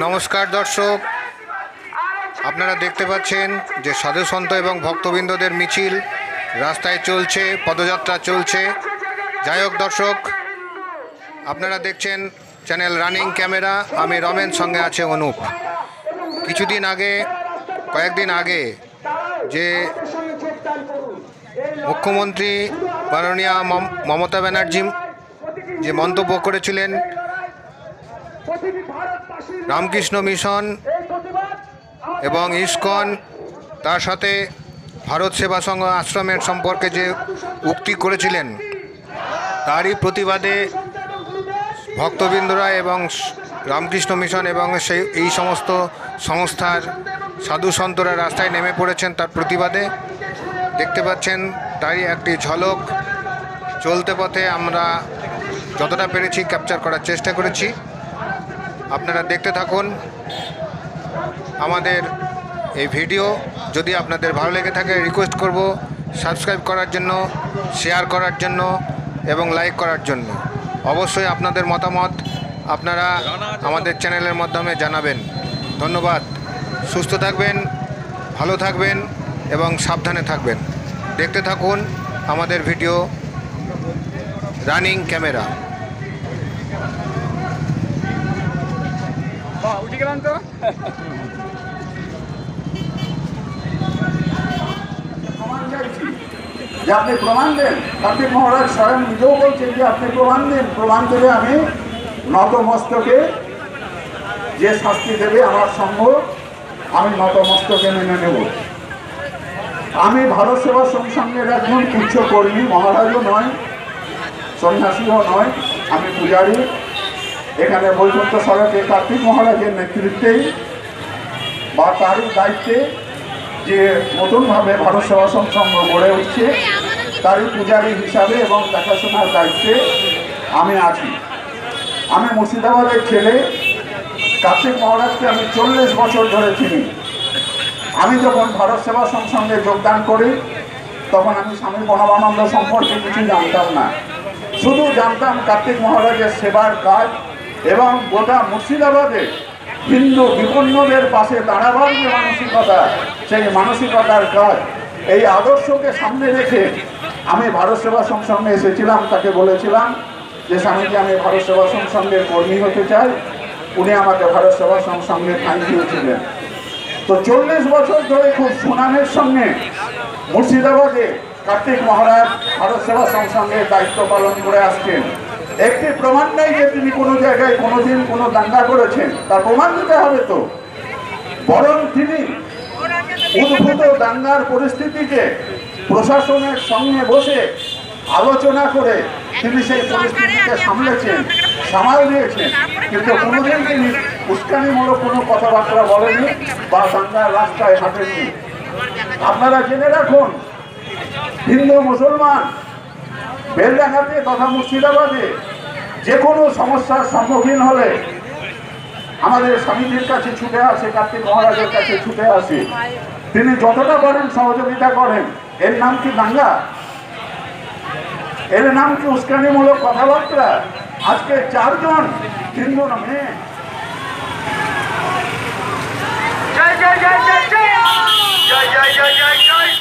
নমস্কার দর্শক, আপনারা দেখতে পাচ্ছেন যে সাধু সন্ত এবং ভক্তবৃন্দদের মিছিল রাস্তায় চলছে, পদযাত্রা চলছে। যাই হোক দর্শক, আপনারা দেখছেন চ্যানেল রানিং ক্যামেরা। আমি রমেন, সঙ্গে আছে অনুপ। কয়েকদিন আগে যে মুখ্যমন্ত্রী মাননীয়া মমতা ব্যানার্জি যে মন্তব্য করেছিলেন রামকৃষ্ণ মিশন এবং ইসকন, তার সাথে ভারত সেবা সংঘ আশ্রমের সম্পর্কে যে উক্তি করেছিলেন, তারই প্রতিবাদে ভক্তবৃন্দরা এবং রামকৃষ্ণ মিশন এবং এই সমস্ত সংস্থার সাধু সন্তরা রাস্তায় নেমে পড়েছেন তার প্রতিবাদে। দেখতে পাচ্ছেন তারই একটি ঝলক চলতে পথে আমরা যতটা পেরেছি ক্যাপচার করার চেষ্টা করেছি। আপনারা দেখতে থাকুন আমাদের এই ভিডিও। যদি আপনাদের ভালো লেগে থাকে রিকোয়েস্ট করব সাবস্ক্রাইব করার জন্য, শেয়ার করার জন্য এবং লাইক করার জন্য। অবশ্যই আপনাদের মতামত আপনারা আমাদের চ্যানেলের মাধ্যমে জানাবেন। ধন্যবাদ। সুস্থ থাকবেন, ভালো থাকবেন এবং সাবধানে থাকবেন। দেখতে থাকুন আমাদের ভিডিও রানিং ক্যামেরা। উঠে গেলাম তো। যে আপনি প্রমাণ দেন, কার্তিক মহারাজ স্বয়ং নিজেও বলছেন যে আপনি প্রমাণ দেন, প্রমাণ দেবে আমি নতমস্তকে যে শাস্তি দেবে আমার সঙ্গ আমি নতমস্তকে মেনে নেব। আমি ভারত সেবা সংঘের একজন উচ্চ কর্মী, মহারাজও নয়, সন্ন্যাসীও নয়, আমি পূজারী। এখানে বৈকুণ্ঠ সড়কে কার্তিক মহারাজের নেতৃত্বেই বা তারই দায়িত্বে যে নতুনভাবে ভারত সেবা সংঘ গড়ে উঠছে, তারই পূজারী হিসাবে এবং দেখাশোনার দায়িত্বে আমি আছি। আমি মুর্শিদাবাদের ছেলে, কার্তিক মহারাজকে আমি 40 বছর ধরে চিনি। আমি যখন ভারত সেবা সংঘে যোগদান করি তখন আমি স্বামী প্রণবানন্দ সম্পর্কে কিছু জানতাম না। শুধু জানতাম কার্তিক মহারাজের সেবার কাজ এবং গোটা মুর্শিদাবাদে হিন্দু বিপন্নদের পাশে দাঁড়াবার যে মানসিকতা, সেই মানসিকতার কাজ, এই আদর্শকে সামনে রেখে আমি ভারত সেবা সংঘে এসেছিলাম। তাকে বলেছিলাম যে স্বামীজি, আমি ভারত সেবা সংঘের কর্মী হতে চাই। উনি আমাকে ভারত সেবা সংঘে ঠাঁই দিয়েছিলেন। তো 40 বছর ধরে খুব সুনামের সঙ্গে মুর্শিদাবাদে কার্তিক মহারাজ ভারত সেবা সংঘের দায়িত্ব পালন করে আসছেন। একটি প্রমাণ নেই যে তিনি কোনো জায়গায় কোনোদিন কোনো দাঙ্গা করেছেন, তার প্রমাণ দিতে হবে তো। বরং তিনি উদ্ভূত দাঙ্গার পরিস্থিতিকে প্রশাসনের সঙ্গে বসে আলোচনা করে তিনি সেই পরিস্থিতিকে সামাল দিয়েছেন। কিন্তু কোনোদিন তিনি উস্কানিমূলক কোনো কথাবার্তা বলেনি বা দাঙ্গার রাস্তায় হাঁটেননি। আপনারা জেনে রাখুন, হিন্দু মুসলমান বেলডাঙ্গাতে তথা মুর্শিদাবাদে যে কোনো সমস্যার সম্মুখীন হলে আমাদের স্বামীজির কাছে ছুটে আসে, কার্তিক মহারাজের কাছে ছুটে আসে। তিনি যতটা পারেন সহযোগিতা করেন। এর নাম কি দাঙ্গা? এর নাম কি উস্কানিমূলক কথাবার্তা? আজকে 4 জন হিন্দু নামে জয় জয় জয় জয় জয় জয় জয় জয় জয় জয়।